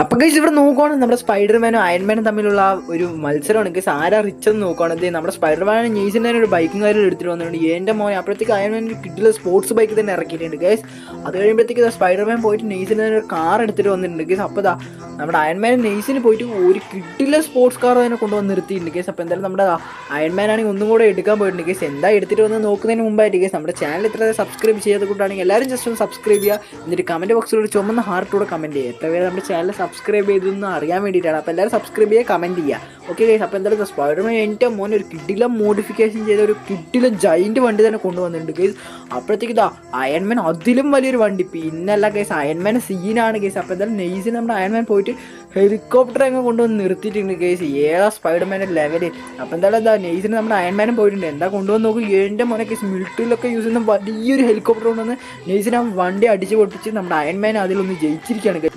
അപ്പൊ ഗൈസ് ഇവിടെ നോക്കുവാണെങ്കിൽ നമ്മുടെ സ്പൈഡർമാനും അയൺമാനും തമ്മിലുള്ള ഒരു മത്സരമാണ് ഗൈസ്. ആരാ റിച്ച് എന്ന് നോക്കുവാണെങ്കിൽ നമ്മുടെ സ്പൈഡർമാനും നെയ്സിൻ്റെ ഒരു ബൈക്കും കാര്യം എടുത്തിട്ട് വന്നിട്ടുണ്ട്. എൻ്റെ മോനെ അപ്പോഴത്തേക്ക് അയൺമാൻ കിട്ടില്ല സ്പോർട്സ് ബൈക്ക് തന്നെ ഇറക്കിയിട്ടുണ്ട് ഗൈസ്. അത് കഴിയുമ്പോഴത്തേക്ക് സ്പൈഡർമാൻ പോയിട്ട് നെയ്സിൻ്റെ ഒരു കാർ എടുത്തിട്ട് വന്നിട്ടുണ്ട് ഗൈസ്. അപ്പോൾ നമ്മുടെ അയൺമാനും നെയ്സിന് പോയിട്ട് ഒരു കിട്ടില്ല സ്പോർട്സ് കാർ തന്നെ കൊണ്ടുവന്ന് നിർത്തിയിട്ടുണ്ട് ഗൈസ്. അപ്പോൾ എന്തായാലും നമ്മുടെ അയൺമാൻ ആണെങ്കിൽ ഒന്നും കൂടെ എടുക്കാൻ പോയിട്ടുണ്ട് ഗൈസ്. എന്താ എടുത്തിട്ട് വന്ന് നോക്കുന്നതിന് മുമ്പായിട്ട് ഗൈസ് നമ്മുടെ ചാനൽ ഇത്ര സബ്സ്ക്രൈബ് ചെയ്യാത്ത കൂട്ടാണെങ്കിൽ എല്ലാവരും ജസ്റ്റ് ഒന്ന് സബ്സ്ക്രൈബ് ചെയ്യുക. എന്നിട്ട് കമൻറ്റ് ബോക്സിലൂടെ ചുമന്ന ഹാർട്ടോടെ കമൻറ്റ് ചെയ്യുക. എത്ര പേര് നമ്മുടെ ചാനൽ സബ്സ്ക്രൈബ് ചെയ്തെന്ന് അറിയാൻ വേണ്ടിയിട്ടാണ്. അപ്പോൾ എല്ലാവരും സബ്സ്ക്രൈബ് ചെയ്യുക, കമൻറ്റ് ചെയ്യുക. ഓക്കെ ഗൈസ്, അപ്പോൾ എന്തായാലും സ്പൈഡർമാൻ എൻ്റെ മോനെ ഒരു കിടില മോഡിഫിക്കേഷൻ ചെയ്ത ഒരു കിടില ജൈൻറ്റ് വണ്ടി തന്നെ കൊണ്ടുവന്നിട്ടുണ്ട് ഗൈസ്. അപ്പോഴത്തേക്ക് അയൺമാൻ അതിലും വലിയൊരു വണ്ടി പിന്നല്ല ഗൈസ്, അയൺമാൻ സീനാണ് ഗൈസ്. അപ്പോൾ എന്തായാലും നെയ്സിന് നമ്മുടെ അയൺമാൻ പോയിട്ട് ഹെലികോപ്റ്റർ അങ്ങ് കൊണ്ടുവന്ന് നിർത്തിയിട്ടുണ്ട് ഗൈസ്. ഏതാ സ്പൈഡർമാൻ്റെ ലെവല്. അപ്പോൾ എന്തായാലും നെയ്സിന് നമ്മുടെ അയൺമാനും പോയിട്ടുണ്ട്. എന്താ കൊണ്ടുവന്ന് നോക്കും എൻ്റെ മോനെ ഗൈസ്, മിലിറ്ററിയിലൊക്കെ യൂസ് ചെയ്യുന്ന വലിയൊരു ഹെലികോപ്റ്റർ കൊണ്ടുവന്ന് നെയ്സിന് ആ വണ്ടി അടിച്ച് പൊട്ടിച്ച് നമ്മുടെ അയൺമാൻ അതിലൊന്ന് ജയിച്ചിരിക്കുകയാണ് ഗൈസ്.